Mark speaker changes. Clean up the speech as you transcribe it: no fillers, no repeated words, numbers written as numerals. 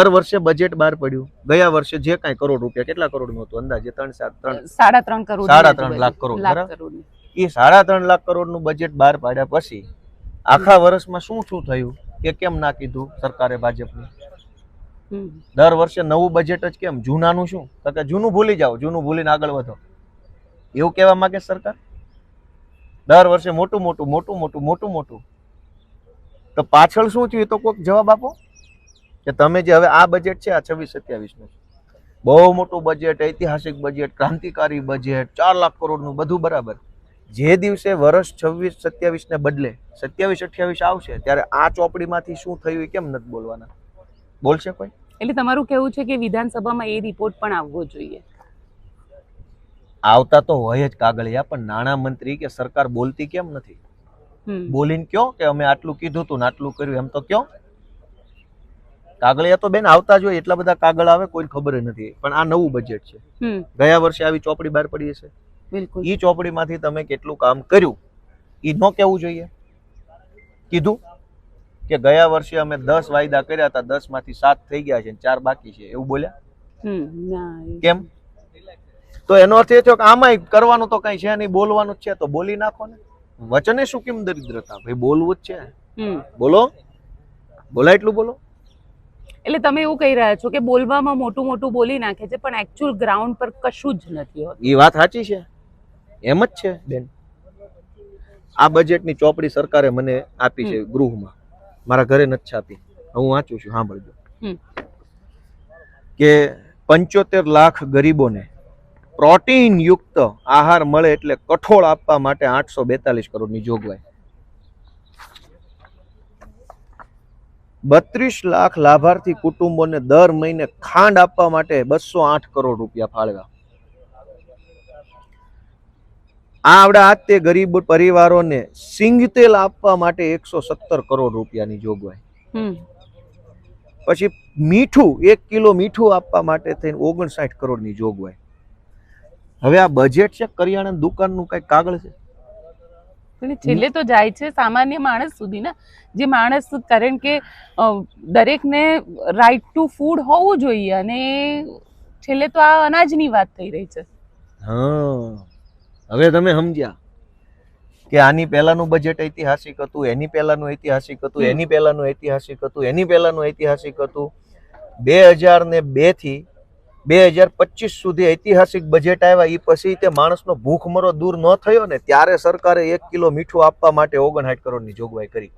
Speaker 1: દર વર્ષે બજેટ બહાર પડ્યું. ગયા વર્ષે જે કાંઈ કરોડ રૂપિયા, કેટલા કરોડનું હતું અંદાજે?
Speaker 2: 3.5 કરોડ,
Speaker 1: 3.5 લાખ કરોડ, બરાબર. એ 3.5 લાખ કરોડનું બજેટ બહાર પાડ્યા પછી આખા વર્ષમાં શું શું થયું એ કેમ ના કીધું સરકારે, ભાજપની? દર વર્ષે નવું બજેટ જ કેમ? જૂનાનું શું? તો કે જૂનું ભૂલી જાઓ, જૂનું ભૂલીને આગળ વધો, એવું કહેવા માંગે સરકાર. દર વર્ષે મોટું મોટું મોટું મોટું મોટું મોટું. તો પાછળ શું થયું? તો કોઈક જવાબ આપો કે તમે જે હવે આ બજેટ છે, આ 26-27 નું બહુ મોટું બજેટ, ઐતિહાસિક બજેટ, ક્રાંતિકારી બજેટ, 4 લાખ કરોડનું, બધું બરાબર. જે દિવસે વર્ષ 26-27 ને બદલે 27-28 આવશે ત્યારે આ ચોપડીમાંથી શું થયું એ કેમ નથી બોલવાના? બોલશે કોઈ?
Speaker 2: એટલે તમારું કેવું છે કે વિધાનસભામાં એ રિપોર્ટ પણ આવવો જોઈએ?
Speaker 1: આવતા તો હોય જ કાગળિયા, પણ નાણામંત્રી કે સરકાર બોલતી કેમ નથી? બોલીને કયો કે અમે આટલું કીધું હતું ને આટલું કર્યું, એમ તો કયો. કાગળિયા તો બેન આવતા જ હોય, એટલા બધા કાગળ આવે કોઈને ખબર નથી. પણ આ નવું બજેટ છે, ગયા વર્ષે આવી ચોપડી બહાર પડી હશે.
Speaker 2: બિલકુલ.
Speaker 1: ઈ ચોપડીમાંથી તમે કેટલું કામ કર્યું ઈ ન કેવું જોઈએ? કીધું કે ગયા વર્ષે અમે 10 વાયદા કર્યા હતા, 10 માંથી 7 થઈ ગયા છે, 4 બાકી છે, એવું બોલ્યા? કેમ? તો એનો અર્થ એ થયો કે આમાં કરવાનું તો કઈ છે નહીં, બોલવાનું જ છે, તો બોલી નાખો ને. વચને શું કેમ દરિદ્રતા? ભાઈ બોલવું જ છે, બોલો, બોલાય એટલું બોલો.
Speaker 2: એટલે તમે એવું કહી રહ્યા છો કે બોલવામાં મોટું મોટું બોલી નાખે છે, પણ એકચ્યુઅલ ગ્રાઉન્ડ પર કશું જ નથી હોતું.
Speaker 1: એ વાત સાચી છે, એમ જ છે બેન. આ બજેટની ચોપડી સરકારે મને આપી છે ગૃહમાં, મારા ઘરે નથી છાપી, હું વાંચું છું, સાંભળજો. કે 75 લાખ ગરીબોને પ્રોટીન યુક્ત આહાર મળે એટલે કઠોળ આપવા માટે 842 કરોડની જોગવાઈ. 32 લાખ લાભાર્થી કુટુંબોને દર મહિને ખાંડ આપવા માટે 208 કરોડ રૂપિયા ફાળવ્યા. આ તે ગરીબ પરિવારોને સિંગતેલ આપવા માટે 117 કરોડ રૂપિયાની જોગવાઈ. પછી મીઠું, 1 કિલો મીઠું આપવા માટે થઈને 59 કરોડની જોગવાઈ. હવે આ બજેટ છે કરિયાણા દુકાનનું કઈ કાગળ છે?
Speaker 2: છેલ્લે તો જાય છે સામાન્ય માણસ સુધી ને, જે માણસ, કારણ કે દરેકને રાઈટ ટુ ફૂડ હોવું જોઈએ, અને છેલ્લે તો આ અનાજની વાત થઈ રહી છે.
Speaker 1: હા, હવે તમે સમજ્યા કે આની પહેલાનું બજેટ ઐતિહાસિક હતું, એની પહેલાનું ઐતિહાસિક હતું, એની પહેલાનું ઐતિહાસિક હતું, એની પહેલાનું ઐતિહાસિક હતું. 2002 થી 2025 સુધી ઐતિહાસિક બજેટ આવ્યા. એ પછી તે માણસનો ભૂખમરો દૂર ન થયો ને ત્યારે સરકારે 1 કિલો મીઠું આપવા માટે 59 કરોડની જોગવાઈ કરી.